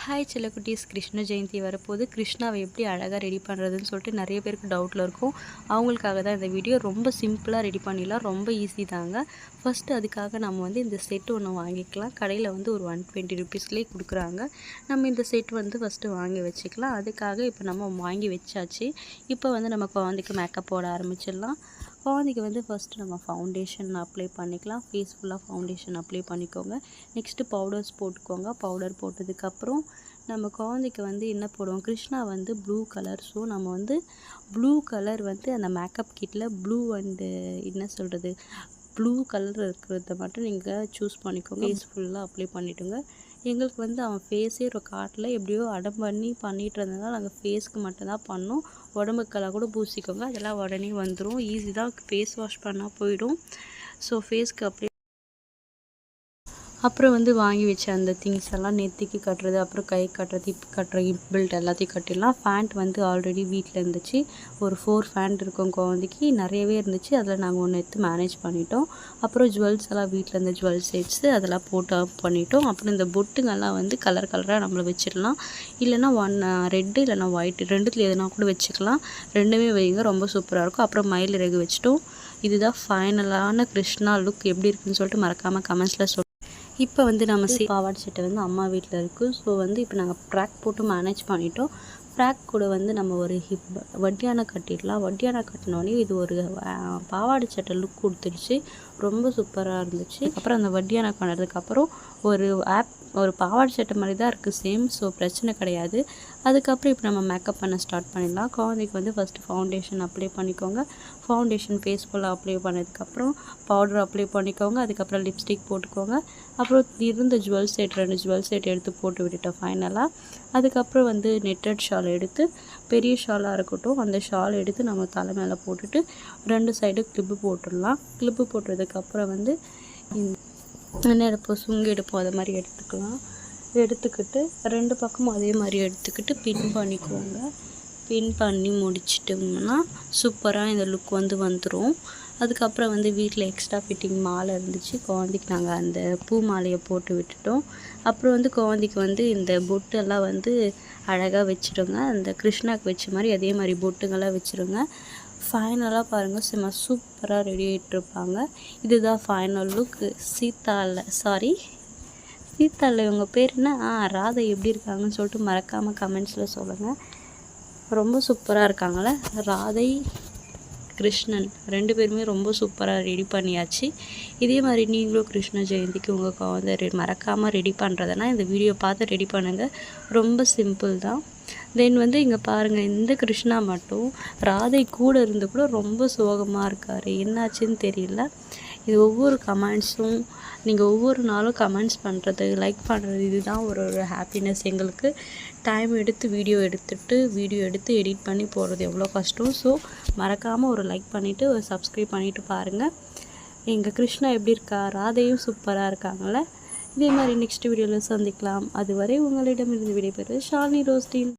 Hi செல்லக்குட்டீஸ், Krishna Jayanthi வரப்போது. கிருஷ்ணாவை எப்படி அழகாக ரெடி பண்ணுறதுன்னு சொல்லிட்டு நிறைய பேருக்கு டவுட்டில் இருக்கும். அவங்களுக்காக தான் இந்த வீடியோ. ரொம்ப சிம்பிளாக ரெடி பண்ணிடலாம், ரொம்ப ஈஸி தாங்க. ஃபஸ்ட்டு அதுக்காக நம்ம இந்த செட்டு ஒன்று வாங்கிக்கலாம். கடையில் ஒரு 120 ருபீஸ்லேயே கொடுக்குறாங்க. நம்ம இந்த செட் ஃபஸ்ட்டு வாங்கி வச்சுக்கலாம். அதுக்காக இப்போ நம்ம வாங்கி வச்சாச்சு. இப்போ நம்ம குழந்தைக்கு மேக்கப் போட ஆரம்பிச்சிடலாம். குழந்தைக்கு ஃபஸ்ட்டு நம்ம ஃபவுண்டேஷன் அப்ளை பண்ணிக்கலாம். ஃபேஸ் ஃபுல்லாக ஃபவுண்டேஷன் அப்ளை பண்ணிக்கோங்க. நெக்ஸ்ட்டு பவுடர்ஸ் போட்டுக்கோங்க. பவுடர் போட்டதுக்கப்புறம் நம்ம குழந்தைக்கு என்ன போடுவோம், கிருஷ்ணா ப்ளூ கலர். ஸோ நம்ம ப்ளூ கலர் அந்த மேக்கப் கிட்டில் ப்ளூ அண்டு என்ன சொல்கிறது, ப்ளூ கலர் இருக்கிறத மட்டும் நீங்கள் சூஸ் பண்ணிக்கோங்க. ஃபேஸ் ஃபுல்லாக அப்ளை பண்ணிவிடுங்க. எங்களுக்கு அவன் ஃபேஸே ஒரு காட்டில் எப்படியோ அடம் பண்ணி பண்ணிகிட்டு இருந்ததுனால நாங்கள் ஃபேஸ்க்கு மட்டும்தான் பண்ணோம். உடம்புக்கெல்லாம் கூட பூசிக்கோங்க, அதெல்லாம் உடனே வந்துடும். ஈஸி தான், ஃபேஸ் வாஷ் பண்ணால் போயிடும். ஸோ ஃபேஸ்க்கு அப்படியே அப்புறம் வாங்கி வச்ச அந்த திங்ஸ் எல்லாம் நெத்திக்கு கட்டுறது, அப்புறம் கை கட்டுறது, ஹிப் கட்டுறது, ஹிப் பெல்ட் எல்லாத்தையும் கட்டிடலாம். ஃபேண்ட் ஆல்ரெடி வீட்டில் இருந்துச்சு. ஒரு 4 ஃபேண்ட் இருக்கும் குழந்தைக்கு, நிறையவே இருந்துச்சு. அதில் நாங்கள் ஒன்று எடுத்து மேனேஜ் பண்ணிட்டோம். அப்புறம் ஜுவல்ஸ் எல்லாம் வீட்டில் இருந்த ஜுவல் செட்ஸு அதெல்லாம் போட்டு பண்ணிட்டோம். அப்புறம் இந்த பொட்டுங்கள்லாம் கலர் கலராக நம்மளை வச்சிடலாம். இல்லைனா ரெட்டு இல்லைனா ஒயிட், ரெண்டுத்தில் எதுனா கூட வச்சுக்கலாம். ரெண்டுமே வைங்க, ரொம்ப சூப்பராக இருக்கும். அப்புறம் மயில் இறகு வச்சுட்டோம். இதுதான் ஃபைனலான கிருஷ்ணா லுக். எப்படி இருக்குன்னு சொல்லிட்டு மறக்காமல் கமெண்ட்ஸில் சொல்லுங்கள். இப்போ நம்ம பாவாடை சட்டை அம்மா வீட்டில் இருக்குது. ஸோ இப்போ நாங்கள் ட்ராக் போட்டு மேனேஜ் பண்ணிட்டோம். ஃப்ராக் கூட நம்ம ஒரு வட்டியானை கட்டிடலாம். வட்டியானை கட்டினோடனே இது ஒரு பாவாடை சட்டை லுக் கொடுத்துருச்சு. ரொம்ப சூப்பராக இருந்துச்சு. அப்புறம் அந்த வட்டியானை பண்ணதுக்கப்புறம் ஒரு பாவாடை சட்டை மாதிரி தான் இருக்குது, சேம். ஸோ பிரச்சனை கிடையாது. அதுக்கப்புறம் இப்போ நம்ம மேக்கப் பண்ண ஸ்டார்ட் பண்ணிடலாம். குழந்தைக்கு ஃபஸ்ட்டு ஃபவுண்டேஷன் அப்ளை பண்ணிக்கோங்க. ஃபவுண்டேஷன் ஃபேஸ் ஃபுல்லாக அப்ளை பண்ணதுக்கப்புறம் பவுடர் அப்ளை பண்ணிக்கோங்க. அதுக்கப்புறம் லிப்ஸ்டிக் போட்டுக்கோங்க. அப்புறம் இருந்த ஜுவல் செட் 2 ஜுவல் செட் எடுத்து போட்டு விட்டுட்டோம் ஃபைனலாக. அதுக்கப்புறம் நெட்டட் ஷால் எடுத்து, பெரிய ஷாலாக இருக்கட்டும், அந்த ஷால் எடுத்து நம்ம தலை மேலே போட்டுட்டு 2 சைடு கிளிப்பு போட்டுடலாம். கிளிப்பு போட்டதுக்கப்புறம் என்ன எடுப்போம், சுங்கு எடுப்போம், அதை மாதிரி எடுத்துக்கலாம். எடுத்துக்கிட்டு 2 பக்கமும் அதே மாதிரி எடுத்துக்கிட்டு பின் பண்ணிக்குவோங்க. பின் பண்ணி முடிச்சிட்டோம்னா சூப்பராக இந்த லுக் வந்துடும். அதுக்கப்புறம் வீட்டில் எக்ஸ்ட்ரா ஃபிட்டிங் மாலை இருந்துச்சு. குழந்தைக்கு நாங்கள் அந்த பூ மாலையை போட்டு விட்டுட்டோம். அப்புறம் குழந்தைக்கு இந்த பொட்டெல்லாம் அழகாக வச்சுருங்க. அந்த கிருஷ்ணாவுக்கு வச்ச மாதிரி அதே மாதிரி பொட்டுங்கள்லாம் வச்சுருங்க. ஃபைனலாக பாருங்கள், சும்மா சூப்பராக ரெடி ஆகிட்டுருப்பாங்க. இதுதான் ஃபைனல் லுக். சீதாவில் இவங்க பேர் என்ன, ராதை எப்படி இருக்காங்கன்னு சொல்லிட்டு மறக்காமல் கமெண்ட்ஸில் சொல்லுங்கள். ரொம்ப சூப்பராக இருக்காங்களே, ராதை கிருஷ்ணன் 2 பேருமே ரொம்ப சூப்பராக ரெடி பண்ணியாச்சு. இதே மாதிரி நீங்களும் கிருஷ்ண ஜெயந்திக்கு உங்கள் குழந்தை மறக்காமல் ரெடி பண்ணுறதுனா இந்த வீடியோ பார்த்து ரெடி பண்ணுங்கள். ரொம்ப சிம்பிள் தான். தென் இங்கே பாருங்கள், இந்த கிருஷ்ணா மட்டும் ராதை கூட இருந்து கூட ரொம்ப சோகமாக இருக்கார். என்னாச்சுன்னு தெரியல. இது ஒவ்வொரு கமெண்ட்ஸும் நீங்கள் ஒவ்வொரு நாளும் கமெண்ட்ஸ் பண்ணுறது, லைக் பண்ணுறது, இதுதான் ஒரு ஹாப்பினஸ் எங்களுக்கு. டைம் எடுத்து வீடியோ எடுத்து எடிட் பண்ணி போடுறது எவ்வளோ கஷ்டம். ஸோ மறக்காமல் ஒரு லைக் பண்ணிவிட்டு ஒரு சப்ஸ்கிரைப் பண்ணிவிட்டு பாருங்கள். எங்கள் கிருஷ்ணா எப்படி இருக்கா, ராதையும் சூப்பராக இருக்காங்களே. இதே மாதிரி நெக்ஸ்ட் வீடியோவில் சந்திக்கலாம். அதுவரை உங்களிடமிருந்து விடைபெறுவது ஷாலினி ரோஸ்டின்.